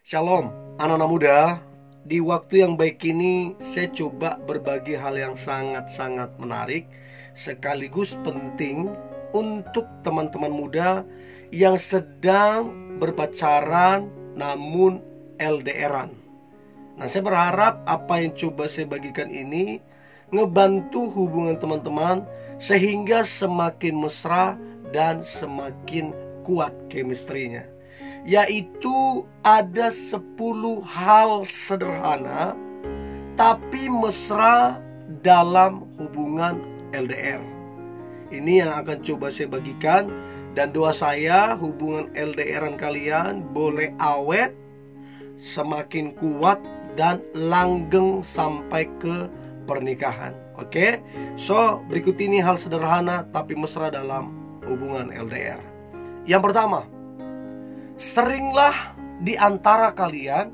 Shalom, anak-anak muda. Di waktu yang baik ini, saya coba berbagi hal yang sangat-sangat menarik, sekaligus penting untuk teman-teman muda yang sedang berpacaran namun LDRan. Nah, saya berharap apa yang coba saya bagikan ini ngebantu hubungan teman-teman sehingga semakin mesra dan semakin kuat chemistry-nya. Yaitu ada 10 hal sederhana tapi mesra dalam hubungan LDR. Ini yang akan coba saya bagikan. Dan doa saya hubungan LDRan kalian boleh awet, semakin kuat dan langgeng sampai ke pernikahan. Oke? So, berikut ini hal sederhana tapi mesra dalam hubungan LDR. Yang pertama, seringlah di antara kalian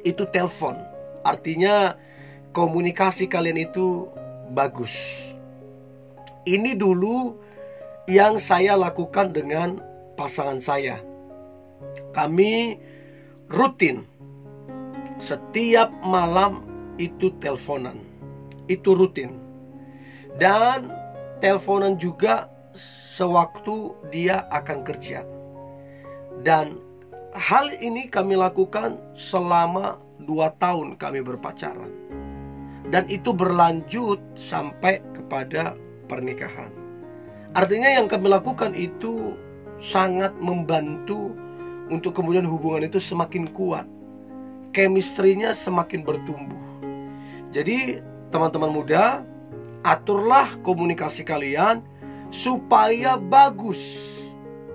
itu telepon. Artinya komunikasi kalian itu bagus. Ini dulu yang saya lakukan dengan pasangan saya. Kami rutin setiap malam itu teleponan. Itu rutin. Dan teleponan juga sewaktu dia akan kerja. Dan hal ini kami lakukan selama 2 tahun kami berpacaran. Dan itu berlanjut sampai kepada pernikahan. Artinya yang kami lakukan itu sangat membantu untuk kemudian hubungan itu semakin kuat. Chemistry-nya semakin bertumbuh. Jadi teman-teman muda, aturlah komunikasi kalian supaya bagus.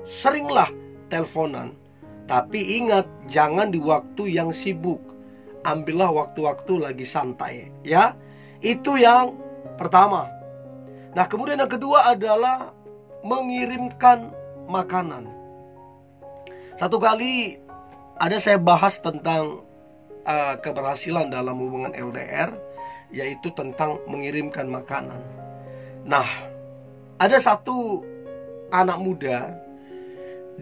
Seringlah teleponan. Tapi ingat, jangan di waktu yang sibuk. Ambillah waktu-waktu lagi santai, ya. Itu yang pertama. Nah, kemudian yang kedua adalah mengirimkan makanan. Satu kali ada saya bahas tentang keberhasilan dalam hubungan LDR, yaitu tentang mengirimkan makanan. Nah, ada satu anak muda,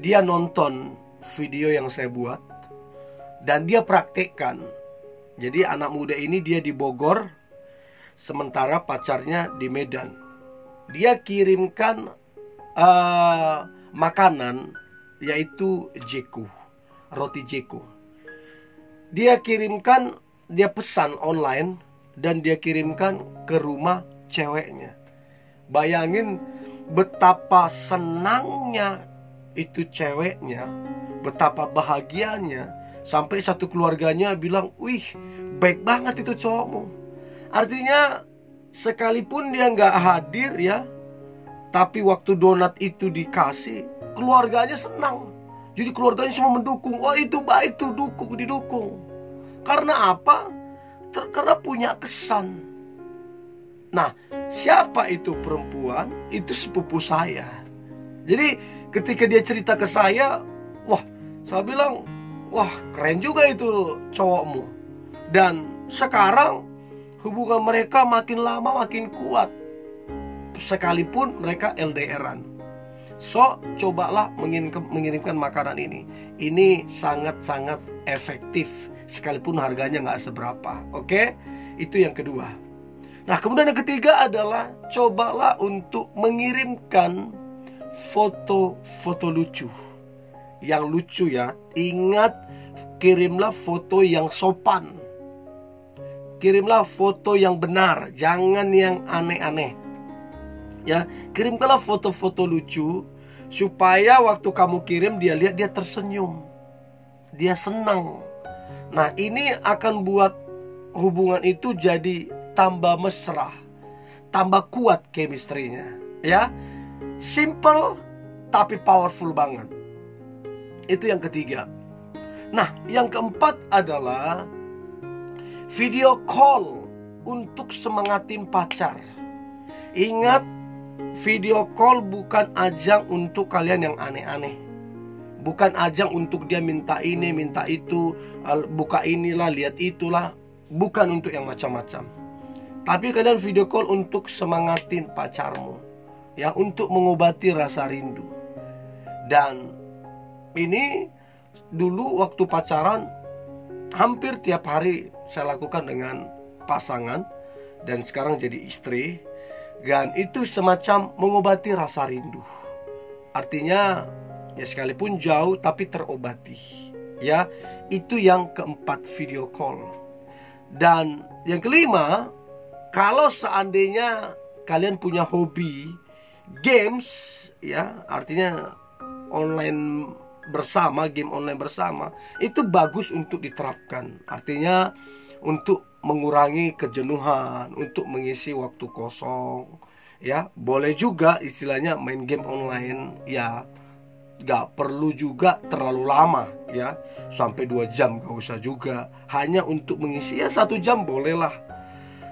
dia nonton video yang saya buat dan dia praktekkan. Jadi anak muda ini dia di Bogor, sementara pacarnya di Medan. Dia kirimkan makanan, yaitu jeku, roti jeku. Dia kirimkan, dia pesan online dan dia kirimkan ke rumah ceweknya. Bayangin betapa senangnya itu ceweknya, betapa bahagianya, sampai satu keluarganya bilang, "Wih, baik banget itu cowokmu." Artinya sekalipun dia nggak hadir ya, tapi waktu donat itu dikasih, keluarganya senang. Jadi keluarganya semua mendukung. Oh, itu baik tuh, didukung. Karena apa? Karena punya kesan. Nah, siapa itu perempuan? Itu sepupu saya. Jadi ketika dia cerita ke saya, wah, saya bilang, wah, keren juga itu cowokmu. Dan sekarang hubungan mereka makin lama makin kuat, sekalipun mereka LDRan. So, cobalah mengirimkan makanan ini. Ini sangat-sangat efektif, sekalipun harganya nggak seberapa. Oke? Itu yang kedua. Nah, kemudian yang ketiga adalah cobalah untuk mengirimkan foto-foto lucu. Yang lucu ya. Ingat, kirimlah foto yang sopan. Kirimlah foto yang benar, jangan yang aneh-aneh. Ya, kirimkanlah foto-foto lucu supaya waktu kamu kirim dia lihat, dia tersenyum. Dia senang. Nah, ini akan buat hubungan itu jadi tambah mesra, tambah kuat chemistry-nya, ya. Simple tapi powerful banget. Itu yang ketiga. Nah, yang keempat adalah video call untuk semangatin pacar. Ingat, video call bukan ajang untuk kalian yang aneh-aneh. Bukan ajang untuk dia minta ini, minta itu, buka inilah, lihat itulah. Bukan untuk yang macam-macam. Tapi kalian video call untuk semangatin pacarmu, ya, untuk mengobati rasa rindu. Dan ini dulu waktu pacaran hampir tiap hari saya lakukan dengan pasangan, dan sekarang jadi istri. Dan itu semacam mengobati rasa rindu. Artinya ya sekalipun jauh tapi terobati. Ya, itu yang keempat, video call. Dan yang kelima, kalau seandainya kalian punya hobi games, ya, artinya online bersama, game online bersama, itu bagus untuk diterapkan. Artinya untuk mengurangi kejenuhan, untuk mengisi waktu kosong, ya. Boleh juga istilahnya main game online, ya. Gak perlu juga terlalu lama, ya, sampai 2 jam gak usah juga. Hanya untuk mengisi, ya 1 jam bolehlah.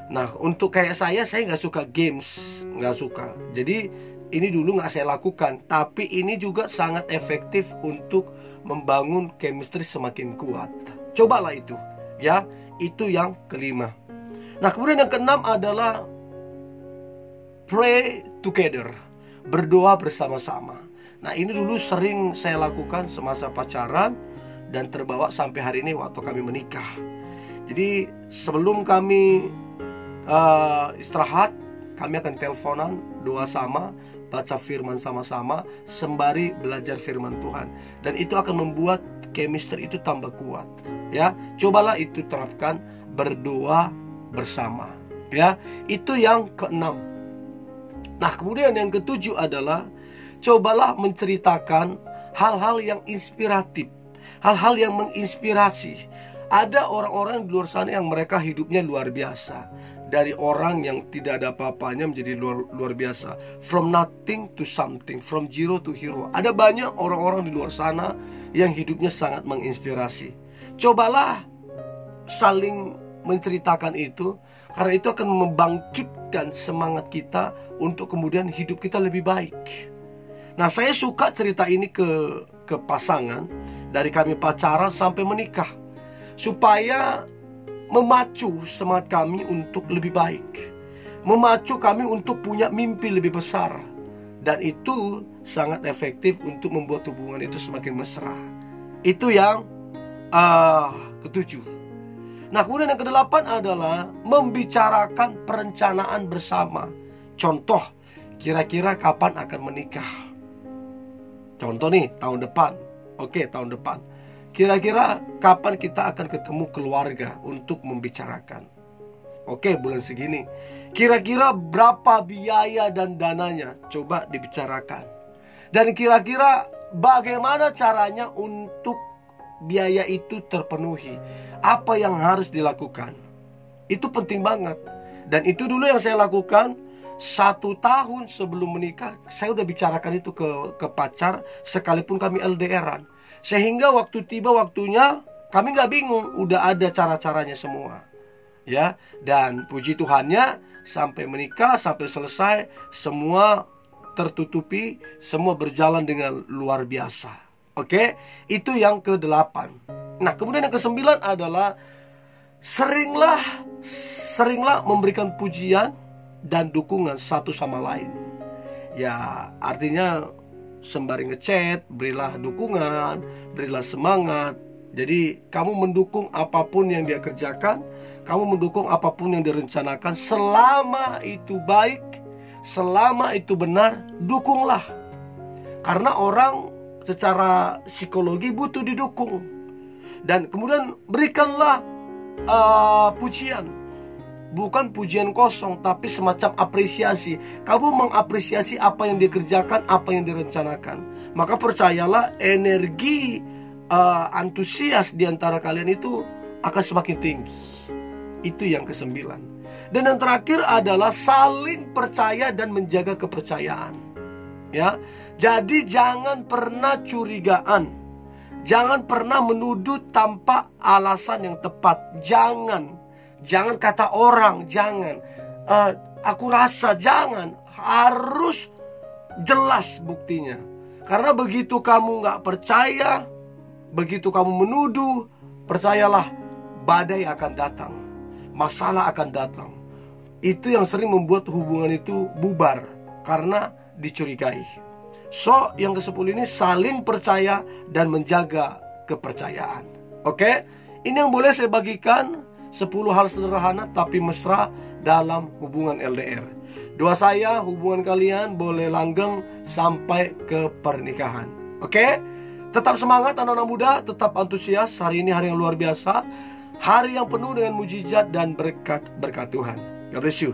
Nah, untuk kayak saya gak suka games, gak suka. Jadi ini dulu gak saya lakukan, tapi ini juga sangat efektif untuk membangun chemistry semakin kuat. Cobalah itu, ya. Itu yang kelima. Nah, kemudian yang keenam adalah pray together, berdoa bersama-sama. Nah, ini dulu sering saya lakukan semasa pacaran dan terbawa sampai hari ini waktu kami menikah. Jadi sebelum kami istirahat, kami akan teleponan, doa sama, baca firman sama-sama, sembari belajar firman Tuhan. Dan itu akan membuat chemistry itu tambah kuat, ya. Cobalah itu terapkan, berdoa bersama, ya. Itu yang keenam. Nah, kemudian yang ketujuh adalah cobalah menceritakan hal-hal yang inspiratif, hal-hal yang menginspirasi. Ada orang-orang di luar sana yang mereka hidupnya luar biasa. Dari orang yang tidak ada apa-apanya menjadi luar biasa. From nothing to something, from zero to hero. Ada banyak orang-orang di luar sana yang hidupnya sangat menginspirasi. Cobalah saling menceritakan itu, karena itu akan membangkitkan semangat kita untuk kemudian hidup kita lebih baik. Nah, saya suka cerita ini ke pasangan dari kami pacaran sampai menikah, supaya memacu semangat kami untuk lebih baik, memacu kami untuk punya mimpi lebih besar. Dan itu sangat efektif untuk membuat hubungan itu semakin mesra. Itu yang ketujuh. Nah, kemudian yang kedelapan adalah membicarakan perencanaan bersama. Contoh, kira-kira kapan akan menikah? Contoh nih, tahun depan. Oke, tahun depan. Kira-kira kapan kita akan ketemu keluarga untuk membicarakan? Oke, bulan segini. Kira-kira berapa biaya dan dananya? Coba dibicarakan. Dan kira-kira bagaimana caranya untuk biaya itu terpenuhi? Apa yang harus dilakukan? Itu penting banget. Dan itu dulu yang saya lakukan. 1 tahun sebelum menikah, saya udah bicarakan itu ke pacar, sekalipun kami LDRan. Sehingga waktu tiba waktunya, kami gak bingung, udah ada cara-caranya semua, ya. Dan puji Tuhannya, sampai menikah, sampai selesai, semua tertutupi, semua berjalan dengan luar biasa. Oke, itu yang ke-8. Nah, kemudian yang ke-9 adalah seringlah memberikan pujian dan dukungan satu sama lain. Ya, artinya sembari ngechat, berilah dukungan, berilah semangat. Jadi kamu mendukung apapun yang dia kerjakan, kamu mendukung apapun yang direncanakan. Selama itu baik, selama itu benar, dukunglah. Karena orang secara psikologi butuh didukung. Dan kemudian berikanlah pujian. Bukan pujian kosong, tapi semacam apresiasi. Kamu mengapresiasi apa yang dikerjakan, apa yang direncanakan. Maka percayalah, energi antusias di antara kalian itu akan semakin tinggi. Itu yang ke-9. Dan yang terakhir adalah saling percaya dan menjaga kepercayaan. Ya, jadi jangan pernah curigaan. Jangan pernah menuduh tanpa alasan yang tepat. Jangan kata orang, jangan. Aku rasa, jangan. Harus jelas buktinya. Karena begitu kamu gak percaya, begitu kamu menuduh, percayalah, badai akan datang, masalah akan datang. Itu yang sering membuat hubungan itu bubar, karena dicurigai. So, yang ke-10 ini saling percaya dan menjaga kepercayaan. Oke, ini yang boleh saya bagikan, 10 hal sederhana tapi mesra dalam hubungan LDR. Doa saya hubungan kalian boleh langgeng sampai ke pernikahan. Oke, tetap semangat anak-anak muda, tetap antusias. Hari ini hari yang luar biasa, hari yang penuh dengan mujizat dan berkat Tuhan. God bless you.